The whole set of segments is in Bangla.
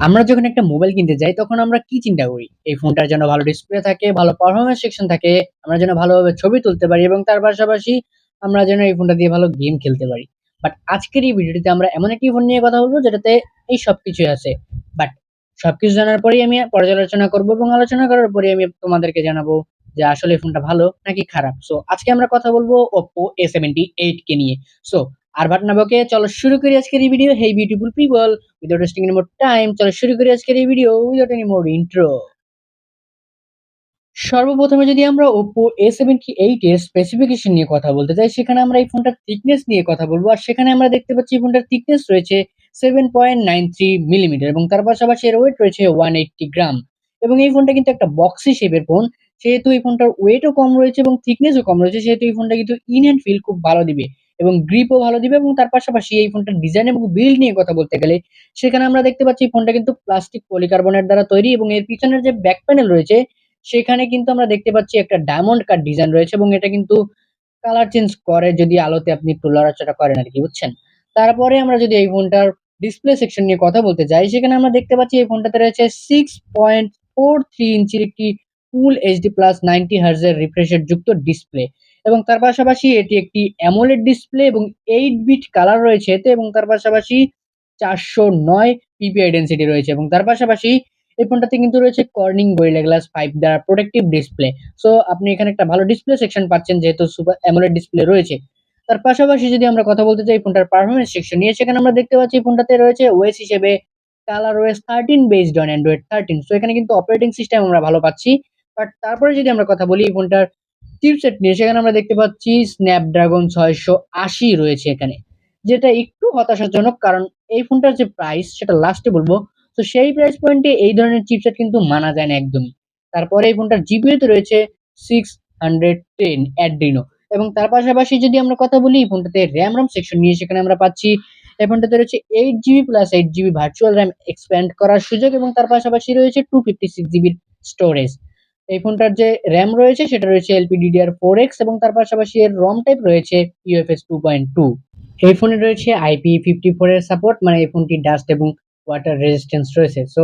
আমরা যখন একটা মোবাইল কিনতে যাই তখন আমরা কি চিন্তা করি? এই ফোনটার যেন ভালো ডিসপ্লে থাকে, ভালো পারফরম্যান্স সেকশন থাকে, আমরা যেন ভালোভাবে ছবি তুলতে পারি এবং তার পাশাপাশি আমরা যেন এই ফোনটা দিয়ে ভালো গেম খেলতে পারি। বাট আজকের এই ভিডিওটিতে আমরা এমন একটি ফোন নিয়ে কথা বলবো যেটাতে এই সবকিছুই আছে। বাট সবকিছু জানার পরেই আমি পর্যালোচনা করব এবং আলোচনা করার পরে আমি তোমাদেরকে জানাবো যে আসলে এই ফোনটা ভালো নাকি খারাপ। সো আজকে আমরা কথা বলবো Oppo A78 কে নিয়ে। সো আর ভাট না বকে চলো শুরু করি আজকের এই video. Hey beautiful people, without wasting any more time, চলো শুরু করি আজকের এই video without any more intro. সর্বপ্রথমে যদি আমরা Oppo A78 এর স্পেসিফিকেশন নিয়ে কথা বলতে চাই, সেখানে আমরা এই ফোনটার থিকনেস নিয়ে কথা বলবো। আর সেখানে আমরা দেখতে পাচ্ছি এই ফোনটার থিকনেস রয়েছে 7.93 মিলিমিটার এবং তার পাশাপাশি এর ওয়েট রয়েছে 180 গ্রাম। এবং এই ফোনটা কিন্তু একটা বক্সি শেপের ফোন, সেহেতু এই ফোনটার ওয়েটও কম রয়েছে এবং থিকনেসও কম রয়েছে, সেহেতু এই ফোনটা কিন্তু ইন হ্যান্ড ফিল খুব ভালো দিবে এবং গ্রিপও ভালো দিবে। এবং তার পাশাপাশি এই ফোনটার ডিজাইন এবং বিল্ড নিয়ে কথা বলতে গেলে, সেখানে আমরা দেখতে পাচ্ছি এই ফোনটা কিন্তু প্লাস্টিক পলিকার্বনেট দ্বারা তৈরি এবং এর পিছনের যে ব্যাক প্যানেল রয়েছে সেখানে কিন্তু আমরা দেখতে পাচ্ছি একটা ডায়মন্ড কাট ডিজাইন রয়েছে এবং এটা কিন্তু কালার চেঞ্জ করে যদি আলোতে আপনি একটু লড়াচড়া করেন আর কি, বুঝছেন। তারপরে আমরা যদি এই ফোনটার ডিসপ্লে সেকশন নিয়ে কথা বলতে যাই, সেখানে আমরা দেখতে পাচ্ছি এই ফোনটাতে রয়েছে 6.43 ইঞ্চির একটি ফুল এইচডি প্লাস 90 হার্জের রিফ্রেশের যুক্ত ডিসপ্লে এবং তার পাশাপাশি এটি একটি অ্যামোলেড ডিসপ্লে এবং 8 বিট কালার রয়েছে এতে এবং তার পাশাপাশি 409 পিপিআই ডেনসিটি রয়েছে এবং তার পাশাপাশি এই ফোনটাতে কিন্তু রয়েছে কর্নিং গরিলা গ্লাস 5 দ্বারা প্রোটেক্টিভ ডিসপ্লে। সো আপনি এখানে একটা ভালো ডিসপ্লে সেকশন পাচ্ছেন যেহেতু সুপার অ্যামোলেড ডিসপ্লে রয়েছে। তার পাশাপাশি যদি আমরা কথা বলতে চাই ফোনটার পারফরম্যান্স সেকশন নিয়ে, সেখানে আমরা দেখতে পাচ্ছি ফোনটাতে রয়েছে ওএস হিসেবে colour OS 13 based on Android 13। So এখানে কিন্তু অপারেটিং সিস্টেম আমরা ভালো পাচ্ছি। বাট তারপরে যদি আমরা কথা বলি এই ফোনটার চিপসেট নিয়ে, সেখানে আমরা দেখতে পাচ্ছি স্ন্যাপড্রাগন 680 রয়েছে এখানে, যেটা একটু হতাশাজনক কারণ এই ফোনটার যে প্রাইস সেটা লাস্টে বলবো। তো সেই প্রাইস পয়েন্টে এই ধরনের চিপসেট কিন্তু মানা যায় না একদমই। তারপরে এই ফোনটার জিপিইউ তে রয়েছে 610 অ্যাড্রিনো এবং তার পাশাপাশি যদি আমরা কথা বলি এই ফোনটাতে র্যাম রম সেকশন নিয়ে, সেখানে আমরা পাচ্ছি এই ফোনটাতে রয়েছে 8 GB plus 8 GB virtual RAM expand করার সুযোগ এবং তার পাশাপাশি রয়েছে 256 জিবির স্টোরেজ। এই ফোনটার যে র্যাম রয়েছে সেটা রয়েছে LPDDR4X এবং তার পাশাপাশি এর রম টাইপ রয়েছে UFS 2.2। এই ফোনে রয়েছে IP54 এর সাপোর্ট, মানে এই ফোনটি ডাস্ট এবং ওয়াটার রেজিস্ট্যান্স রয়েছে। সো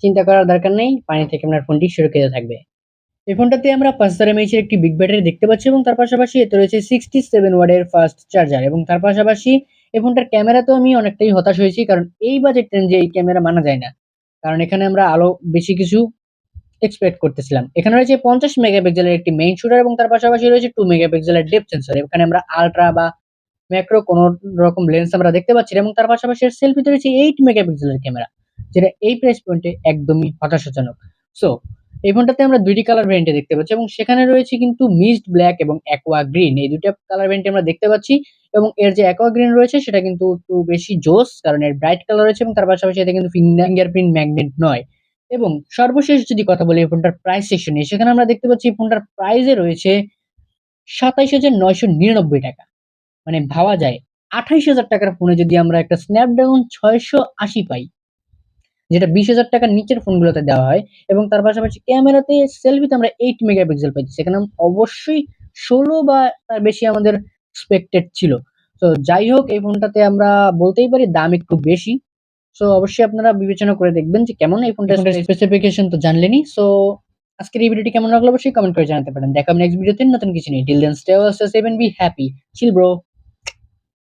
চিন্তা করার দরকার নেই, পানি থেকে আপনার ফোনটি সুরক্ষিত থাকবে। এই ফোনটাতে আমরা 5000 mAh এর একটি বিগ ব্যাটারি দেখতে পাচ্ছি এবং তার পাশাপাশি এতে রয়েছে 67 ওয়াটের ফাস্ট চার্জার এবং তার পাশাপাশি এই ফোনটার ক্যামেরাতেও আমি অনেকটাই হতাশ হয়েছি কারণ এই বাজেট রেঞ্জে এই ক্যামেরা মানা যায় না। কারণ এখানে আমরা আলো বেশি কিছু এক্সপেক্ট করতেছিলাম। এখানে রয়েছে 50 মেগাপিক্সেলের একটি মেইন শুটার এবং তার পাশাপাশি রয়েছে 2 মেগাপিক্সেলের ডেপথ সেন্সর। এখানে আমরা আলট্রা বা ম্যাক্রো কোন রকম লেন্স আমরা দেখতে পাচ্ছি না এবং তার পাশাপাশি এর সেলফিতে রয়েছে 8 মেগাপিক্সেলের ক্যামেরা, যেটা এই প্রাইস পয়েন্টে একদমই হতাশাজনক। সো এই ফোনটাতে আমরা দুইটি কালার ভেরিয়েন্টে দেখতে পাচ্ছি এবং সেখানে রয়েছে কিন্তু মিস্ট ব্ল্যাক এবং অ্যাকোয়া গ্রিন, এই দুইটা কালার ভেরিয়েন্টে আমরা দেখতে পাচ্ছি। এবং এর যে অ্যাকোয়া গ্রিন রয়েছে সেটা কিন্তু একটু বেশি জোস কারণ এর ব্রাইট কালার রয়েছে এবং তার পাশাপাশি এতে কিন্তু ফিঙ্গারপ্রিন্ট ম্যাগনেট নয়। এবং সর্বশেষ যদি কথা বলি এই ফোনটার প্রাইস সেকশনে, সেখানে আমরা দেখতে পাচ্ছি এই ফোনটার প্রাইসে রয়েছে 27,999 টাকা। মানে ভাবা যায় 28,000 টাকার ফোনে যদি আমরা একটা স্ন্যাপড্রাগন 680 পাই, যেটা 20,000 টাকার নিচের ফোনগুলোতে দেওয়া হয় এবং তার পাশাপাশি ক্যামেরাতে সেলফিতে আমরা 8 মেগাপিক্সেল পাচ্ছি, সেখানে অবশ্যই 16 বা তার বেশি আমাদের এক্সপেক্টেড ছিল। তো যাই হোক এই ফোনটাতে আমরা বলতেই পারি দাম একটু বেশি। সো অবশ্যই আপনারা বিবেচনা করে দেখবেন যে কেমন এই ফোনটার স্পেসিফিকেশন তো জানলেনই। সো আজকের এই ভিডিওটি কেমন লাগলো অবশ্যই কমেন্ট করে জানাতে পারেন। দেখা হবে নেক্সট ভিডিওতে নতুন কিছু নিয়ে। Till then stay safe and be happy. Chill bro.